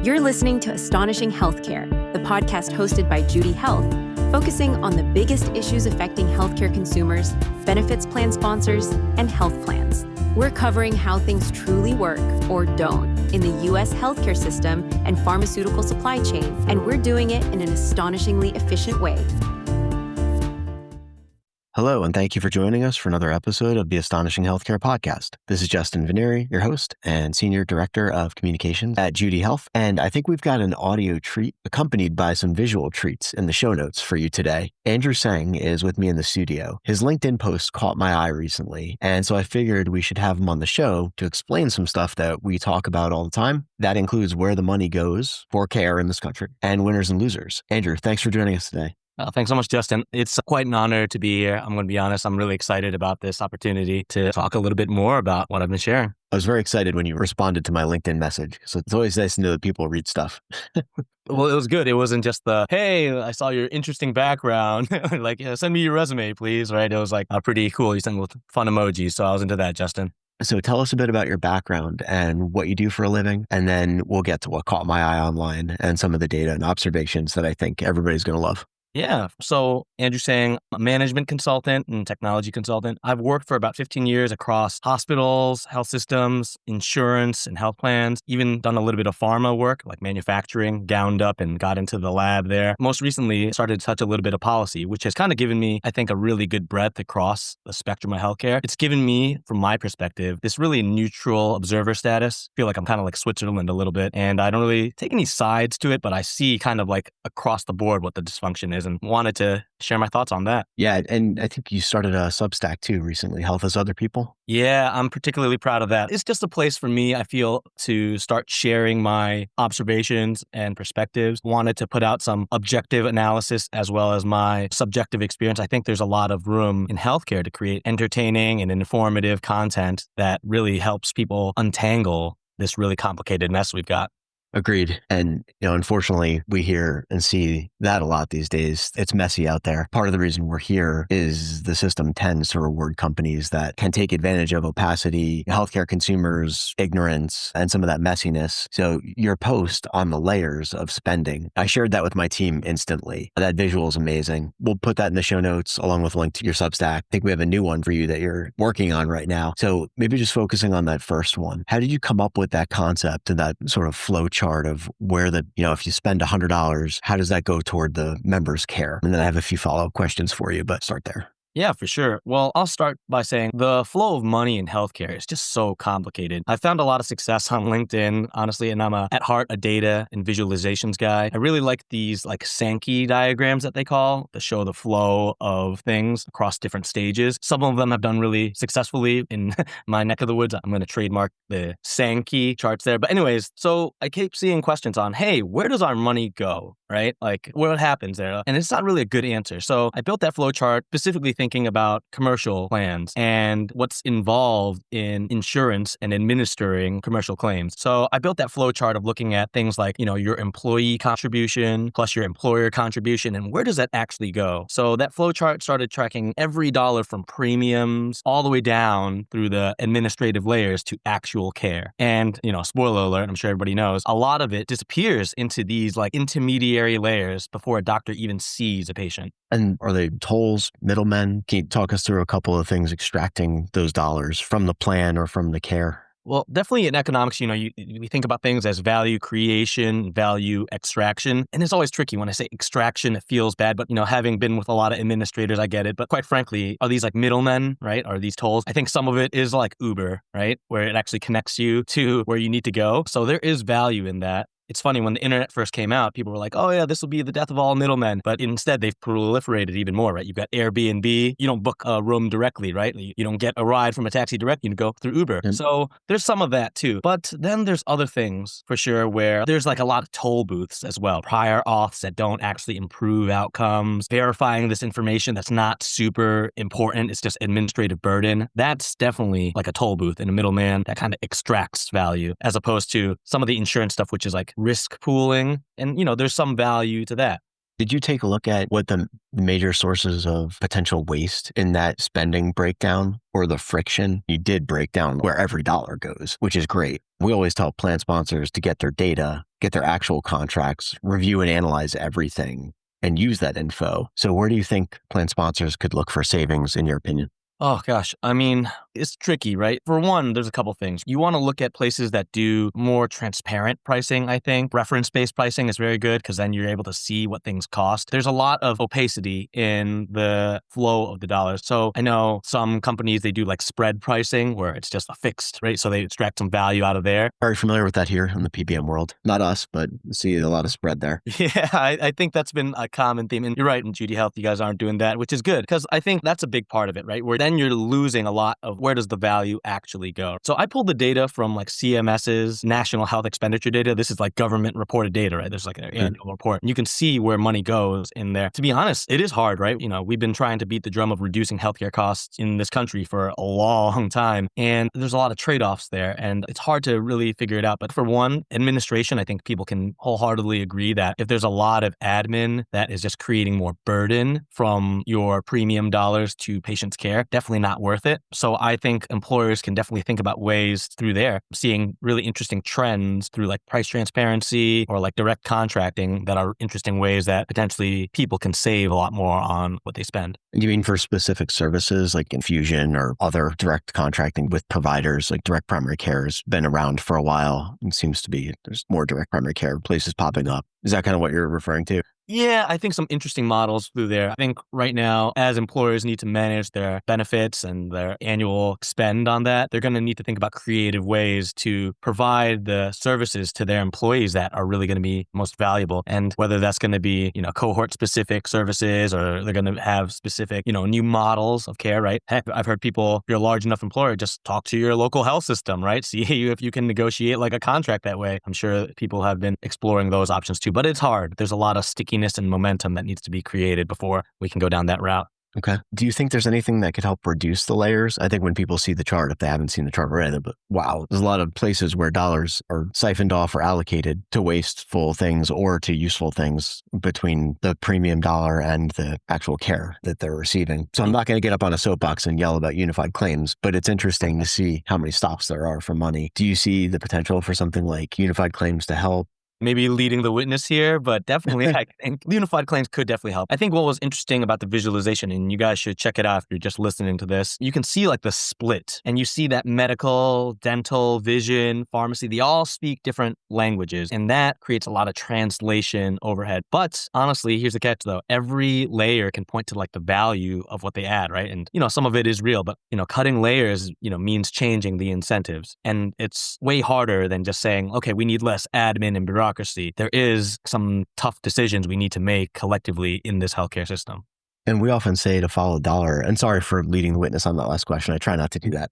You're listening to Astonishing Healthcare, the podcast hosted by Judy Health, focusing on the biggest issues affecting healthcare consumers, benefits plan sponsors, and health plans. We're covering how things truly work or don't in the U.S. healthcare system and pharmaceutical supply chain, and we're doing it in an astonishingly efficient way. Hello, and thank you for joining us for another episode of the Astonishing Healthcare Podcast. This is Justin Venneri, your host and Senior Director of Communications at Judy Health. And I think we've got an audio treat accompanied by some visual treats in the show notes for you today. Andrew Tsang is with me in the studio. His LinkedIn post caught my eye recently, and so I figured we should have him on the show to explain some stuff that we talk about all the time. That includes where the money goes for care in this country and winners and losers. Andrew, thanks for joining us today. Thanks so much, Justin. It's quite an honor to be here. I'm going to be honest. I'm really excited about this opportunity to talk a little bit more about what I've been sharing. I was very excited when you responded to my LinkedIn message. So it's always nice to know that people read stuff. Well, it was good. It wasn't just the, hey, I saw your interesting background. Like, yeah, send me your resume, please. Right? It was like pretty cool. You sent with fun emojis. So I was into that, Justin. So tell us a bit about your background and what you do for a living, and then we'll get to what caught my eye online and some of the data and observations that I think everybody's going to love. Yeah. So Andrew Tsang, a management consultant and technology consultant. I've worked for about 15 years across hospitals, health systems, insurance, and health plans, even done a little bit of pharma work like manufacturing, gowned up and got into the lab there. Most recently, started to touch a little bit of policy, which has kind of given me, I think, a really good breadth across the spectrum of healthcare. It's given me, from my perspective, this really neutral observer status. I feel like I'm kind of like Switzerland a little bit, and I don't really take any sides to it, but I see kind of like across the board what the dysfunction is, and wanted to share my thoughts on that. Yeah, and I think you started a Substack too recently, Health as Other People. Yeah, I'm particularly proud of that. It's just a place for me, I feel, to start sharing my observations and perspectives. Wanted to put out some objective analysis as well as my subjective experience. I think there's a lot of room in healthcare to create entertaining and informative content that really helps people untangle this really complicated mess we've got. Agreed. And, unfortunately, we hear and see that a lot these days. It's messy out there. Part of the reason we're here is the system tends to reward companies that can take advantage of opacity, healthcare consumers, ignorance, and some of that messiness. So your post on the layers of spending, I shared that with my team instantly. That visual is amazing. We'll put that in the show notes along with a link to your Substack. I think we have a new one for you that you're working on right now. So maybe just focusing on that first one. How did you come up with that concept and that sort of flow chart of where if you spend $100, how does that go toward the member's care? And then I have a few follow-up questions for you, but start there. Yeah, for sure. Well, I'll start by saying the flow of money in healthcare is just so complicated. I found a lot of success on LinkedIn, honestly, and I'm at heart a data and visualizations guy. I really like these Sankey diagrams that they call that show the flow of things across different stages. Some of them have done really successfully in my neck of the woods. I'm going to trademark the Sankey charts there. But anyways, so I keep seeing questions on, hey, where does our money go? Right? Like what happens there? And it's not really a good answer. So I built that flow chart specifically thinking about commercial plans and what's involved in insurance and administering commercial claims. So I built that flow chart of looking at things like, your employee contribution plus your employer contribution, and where does that actually go? So that flow chart started tracking every dollar from premiums all the way down through the administrative layers to actual care. And, spoiler alert, I'm sure everybody knows, a lot of it disappears into these intermediate layers before a doctor even sees a patient. And are they tolls, middlemen? Can you talk us through a couple of things extracting those dollars from the plan or from the care? Well, definitely in economics, we think about things as value creation, value extraction. And it's always tricky when I say extraction, it feels bad. But, having been with a lot of administrators, I get it. But quite frankly, are these middlemen, right? Are these tolls? I think some of it is like Uber, right? Where it actually connects you to where you need to go. So there is value in that. It's funny, when the internet first came out, people were like, oh yeah, this will be the death of all middlemen. But instead, they've proliferated even more, right? You've got Airbnb. You don't book a room directly, right? You don't get a ride from a taxi direct. You go through Uber. Mm-hmm. So there's some of that too. But then there's other things for sure where there's a lot of toll booths as well. Prior auths that don't actually improve outcomes. Verifying this information that's not super important. It's just administrative burden. That's definitely a toll booth and a middleman that kind of extracts value, as opposed to some of the insurance stuff, which is risk pooling. And, there's some value to that. Did you take a look at what the major sources of potential waste in that spending breakdown or the friction? You did break down where every dollar goes, which is great. We always tell plan sponsors to get their data, get their actual contracts, review and analyze everything, and use that info. So where do you think plan sponsors could look for savings, in your opinion? Oh gosh, I mean, it's tricky, right? For one, there's a couple things. You want to look at places that do more transparent pricing, I think. Reference-based pricing is very good because then you're able to see what things cost. There's a lot of opacity in the flow of the dollars. So I know some companies, they do like spread pricing where it's just a fixed, right? So they extract some value out of there. Very familiar with that here in the PBM world. Not us, but see a lot of spread there. Yeah, I think that's been a common theme. And you're right, in Judy Health, you guys aren't doing that, which is good because I think that's a big part of it, right? Where then you're losing a lot of where does the value actually go. So I pulled the data from like CMS's National Health Expenditure data. This is like government reported data, right? There's like an annual report. And you can see where money goes in there. To be honest, it is hard, right? You know, we've been trying to beat the drum of reducing healthcare costs in this country for a long time. And there's a lot of trade-offs there. And it's hard to really figure it out. But for one, administration, I think people can wholeheartedly agree that if there's a lot of admin that is just creating more burden from your premium dollars to patients' care, definitely not worth it. So I think employers can definitely think about ways through there, seeing really interesting trends through like price transparency or like direct contracting that are interesting ways that potentially people can save a lot more on what they spend. Do you mean for specific services like infusion or other direct contracting with providers? Like direct primary care has been around for a while. It seems to be there's more direct primary care places popping up. Is that kind of what you're referring to? Yeah, I think some interesting models through there. I think right now, as employers need to manage their benefits and their annual spend on that, they're going to need to think about creative ways to provide the services to their employees that are really going to be most valuable. And whether that's going to be, cohort specific services or they're going to have specific, new models of care, right? Heck, I've heard people, if you're a large enough employer, just talk to your local health system, right? See if you can negotiate like a contract that way. I'm sure people have been exploring those options too, but it's hard. There's a lot of stickiness and momentum that needs to be created before we can go down that route. Okay. Do you think there's anything that could help reduce the layers? I think when people see the chart, if they haven't seen the chart already, but wow, there's a lot of places where dollars are siphoned off or allocated to wasteful things or to useful things between the premium dollar and the actual care that they're receiving. So I'm not going to get up on a soapbox and yell about unified claims, but it's interesting to see how many stops there are for money. Do you see the potential for something like unified claims to help? Maybe leading the witness here, but definitely I think unified claims could definitely help. I think what was interesting about the visualization, and you guys should check it out if you're just listening to this, you can see like the split and you see that medical, dental, vision, pharmacy, they all speak different languages and that creates a lot of translation overhead. But honestly, here's the catch though. Every layer can point to like the value of what they add, right? And, some of it is real, but, cutting layers, means changing the incentives. And it's way harder than just saying, okay, we need less admin and bureaucracy. There is some tough decisions we need to make collectively in this healthcare system. And we often say to follow the dollar. And sorry for leading the witness on that last question. I try not to do that.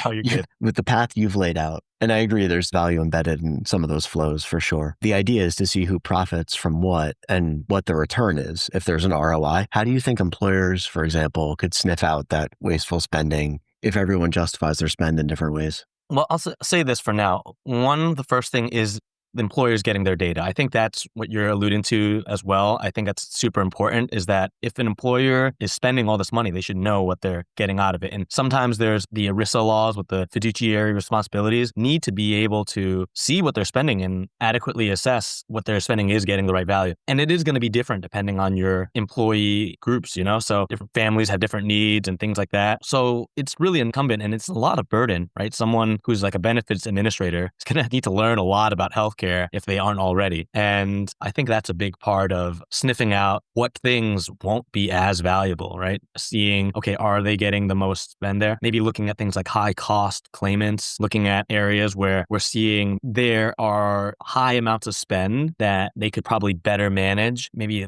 Oh, you're good. With the path you've laid out, and I agree there's value embedded in some of those flows for sure. The idea is to see who profits from what and what the return is. If there's an ROI, how do you think employers, for example, could sniff out that wasteful spending if everyone justifies their spend in different ways? Well, I'll say this for now. The first thing is the employers getting their data. I think that's what you're alluding to as well. I think that's super important is that if an employer is spending all this money, they should know what they're getting out of it. And sometimes there's the ERISA laws with the fiduciary responsibilities need to be able to see what they're spending and adequately assess what they're spending is getting the right value. And it is going to be different depending on your employee groups, so different families have different needs and things like that. So it's really incumbent and it's a lot of burden, right? Someone who's like a benefits administrator is going to need to learn a lot about healthcare if they aren't already. And I think that's a big part of sniffing out what things won't be as valuable, right? Seeing, okay, are they getting the most spend there? Maybe looking at things like high cost claimants, looking at areas where we're seeing there are high amounts of spend that they could probably better manage. Maybe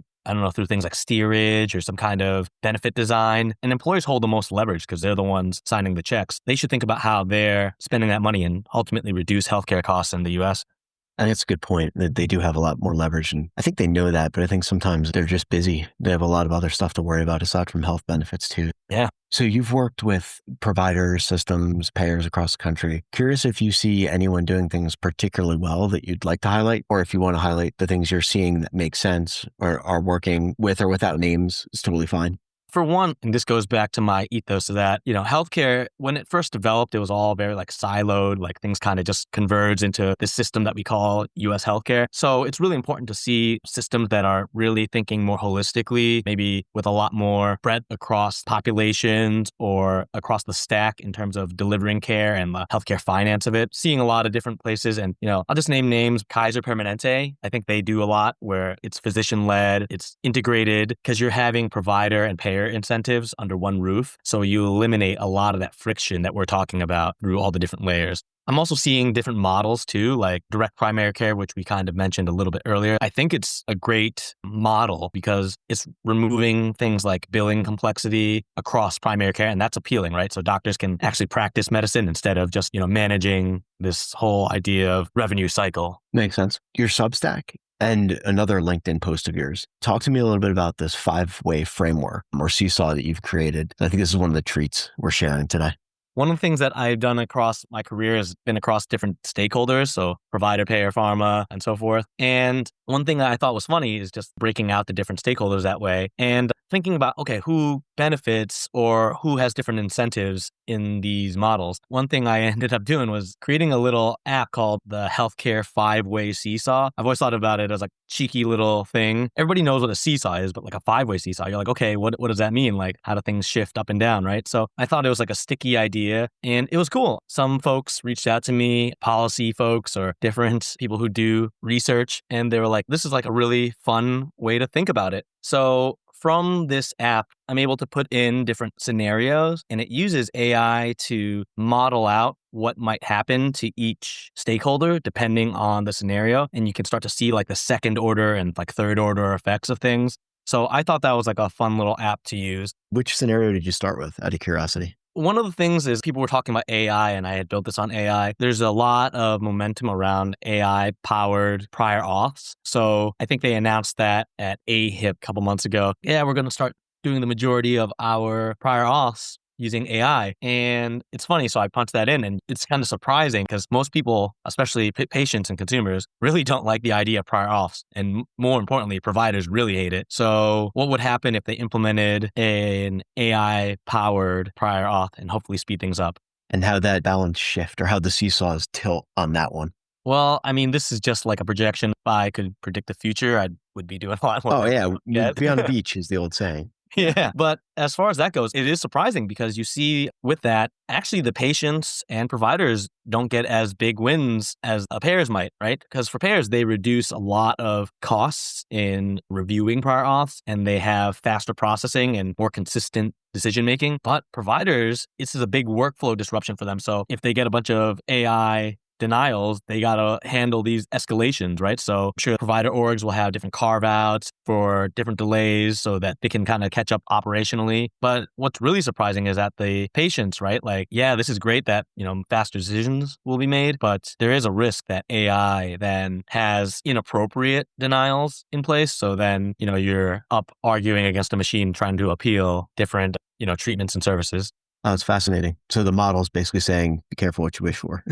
through things like steerage or some kind of benefit design. And employers hold the most leverage because they're the ones signing the checks. They should think about how they're spending that money and ultimately reduce healthcare costs in the US. I think it's a good point that they do have a lot more leverage. And I think they know that, but I think sometimes they're just busy. They have a lot of other stuff to worry about aside from health benefits too. Yeah. So you've worked with providers, systems, payers across the country. Curious if you see anyone doing things particularly well that you'd like to highlight, or if you want to highlight the things you're seeing that make sense or are working with or without names is totally fine. For one, and this goes back to my ethos of that, healthcare, when it first developed, it was all very like siloed, like things kind of just converged into this system that we call US healthcare. So it's really important to see systems that are really thinking more holistically, maybe with a lot more breadth across populations or across the stack in terms of delivering care and the healthcare finance of it. Seeing a lot of different places. And, I'll just name names. Kaiser Permanente, I think they do a lot where it's physician-led, it's integrated because you're having provider and payer incentives under one roof. So you eliminate a lot of that friction that we're talking about through all the different layers. I'm also seeing different models too, like direct primary care, which we kind of mentioned a little bit earlier. I think it's a great model because it's removing things like billing complexity across primary care, and that's appealing, right? So doctors can actually practice medicine instead of just, managing this whole idea of revenue cycle. Makes sense. Your Substack and another LinkedIn post of yours. Talk to me a little bit about this 5-way framework or seesaw that you've created. I think this is one of the treats we're sharing today. One of the things that I've done across my career has been across different stakeholders, so provider, payer, pharma, and so forth. And one thing that I thought was funny is just breaking out the different stakeholders that way and thinking about, okay, who benefits or who has different incentives in these models. One thing I ended up doing was creating a little app called the Healthcare 5-Way Seesaw. I've always thought about it as a cheeky little thing. Everybody knows what a seesaw is, but like a 5-way seesaw, you're like, okay, what does that mean? Like, how do things shift up and down, right? So I thought it was like a sticky idea and it was cool. Some folks reached out to me, policy folks or different people who do research, and they were like, this is like a really fun way to think about it. So from this app, I'm able to put in different scenarios and it uses AI to model out what might happen to each stakeholder depending on the scenario. And you can start to see like the second order and like third order effects of things. So I thought that was like a fun little app to use. Which scenario did you start with out of curiosity? One of the things is people were talking about AI and I had built this on AI. There's a lot of momentum around AI-powered prior auths. So I think they announced that at AHIP a couple months ago. Yeah, we're going to start doing the majority of our prior auths using AI. And it's funny, so I punched that in and it's kind of surprising because most people, especially patients and consumers, really don't like the idea of prior auths. And more importantly, providers really hate it. So what would happen if they implemented an AI-powered prior auth and hopefully speed things up? And how that balance shift or how the seesaws tilt on that one? Well, I mean, this is just like a projection. If I could predict the future, I would be doing a lot more. Oh, yeah. Be on the beach is the old saying. Yeah. But as far as that goes, it is surprising because you see with that, actually the patients and providers don't get as big wins as payers might, right? Because for payers, they reduce a lot of costs in reviewing prior auths and they have faster processing and more consistent decision making. But providers, this is a big workflow disruption for them. So if they get a bunch of AI denials, they got to handle these escalations, right? So I'm sure provider orgs will have different carve outs for different delays so that they can kind of catch up operationally. But what's really surprising is that the patients, right? Like, yeah, this is great that, faster decisions will be made, but there is a risk that AI then has inappropriate denials in place. So then, you're up arguing against a machine trying to appeal different, treatments and services. Oh, it's fascinating. So the model is basically saying, be careful what you wish for.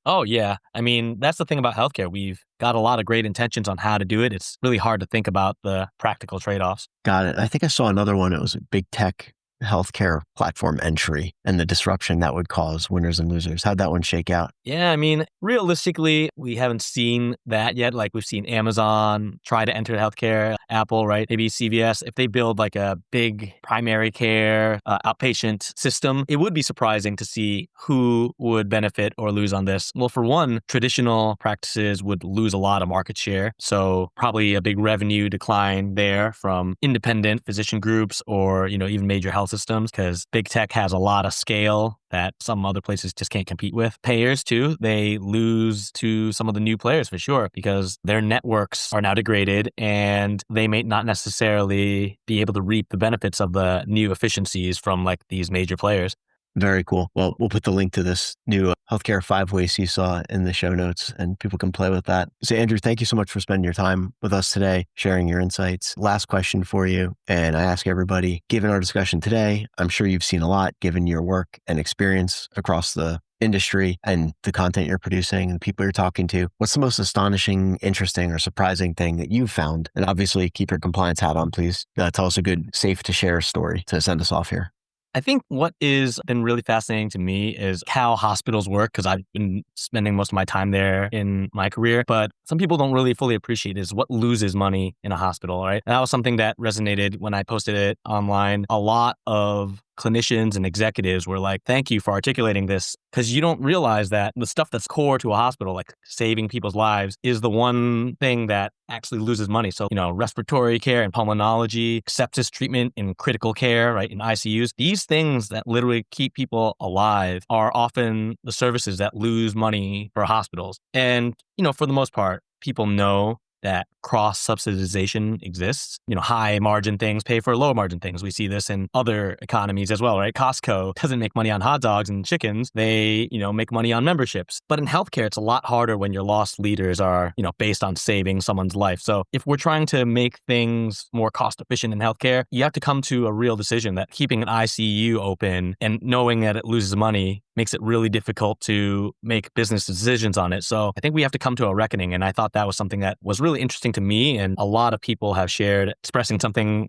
Oh, yeah. I mean, that's the thing about healthcare. We've got a lot of great intentions on how to do it. It's really hard to think about the practical trade-offs. Got it. I think I saw another one. It was a big tech healthcare platform entry and the disruption that would cause winners and losers. How'd that one shake out? Yeah, I mean, realistically, we haven't seen that yet. Like we've seen Amazon try to enter healthcare, Apple, right? Maybe CVS. If they build like a big primary care outpatient system, it would be surprising to see who would benefit or lose on this. Well, for one, traditional practices would lose a lot of market share. So probably a big revenue decline there from independent physician groups or, even major health systems because big tech has a lot of scale that some other places just can't compete with. Payers too, they lose to some of the new players for sure because their networks are now degraded and they may not necessarily be able to reap the benefits of the new efficiencies from like these major players. Very cool. Well, we'll put the link to this new healthcare 5-way seesaw in the show notes and people can play with that. So Andrew, thank you so much for spending your time with us today, sharing your insights. Last question for you. And I ask everybody, given our discussion today, I'm sure you've seen a lot given your work and experience across the industry and the content you're producing and the people you're talking to. What's the most astonishing, interesting, or surprising thing that you've found? And obviously keep your compliance hat on, please. Tell us a good, safe to share story to send us off here. I think what is been really fascinating to me is how hospitals work, because I've been spending most of my time there in my career. But some people don't really fully appreciate is what loses money in a hospital, right? And that was something that resonated when I posted it online. A lot of clinicians and executives were like, thank you for articulating this, because you don't realize that the stuff that's core to a hospital, like saving people's lives, is the one thing that actually loses money. So, respiratory care and pulmonology, sepsis treatment in critical care, right, in ICUs, these things that literally keep people alive are often the services that lose money for hospitals. And, for the most part, people know that cross-subsidization exists. High margin things pay for low margin things. We see this in other economies as well, right? Costco doesn't make money on hot dogs and chickens. They, make money on memberships. But in healthcare, it's a lot harder when your loss leaders are, based on saving someone's life. So if we're trying to make things more cost efficient in healthcare, you have to come to a real decision that keeping an ICU open and knowing that it loses money makes it really difficult to make business decisions on it. So I think we have to come to a reckoning. And I thought that was something that was really interesting to me. And a lot of people have shared, expressing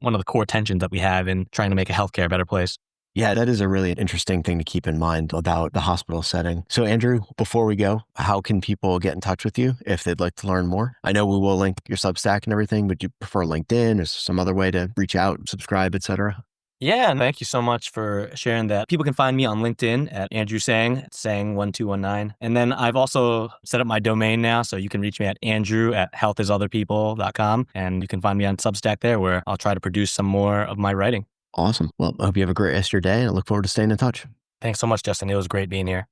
one of the core tensions that we have in trying to make a healthcare a better place. Yeah, that is a really interesting thing to keep in mind about the hospital setting. So Andrew, before we go, how can people get in touch with you if they'd like to learn more? I know we will link your Substack and everything, but do you prefer LinkedIn or some other way to reach out, subscribe, etc.? Yeah, and thank you so much for sharing that. People can find me on LinkedIn at Andrew Tsang, Tsang1219. And then I've also set up my domain now, so you can reach me at andrew@healthisotherpeople.com. And you can find me on Substack there, where I'll try to produce some more of my writing. Awesome. Well, I hope you have a great rest of your day, and I look forward to staying in touch. Thanks so much, Justin. It was great being here.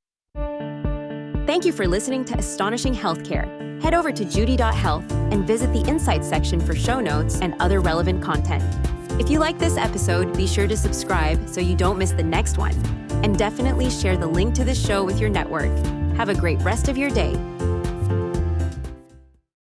Thank you for listening to Astonishing Healthcare. Head over to judy.health and visit the Insights section for show notes and other relevant content. If you like this episode, be sure to subscribe so you don't miss the next one. And definitely share the link to this show with your network. Have a great rest of your day.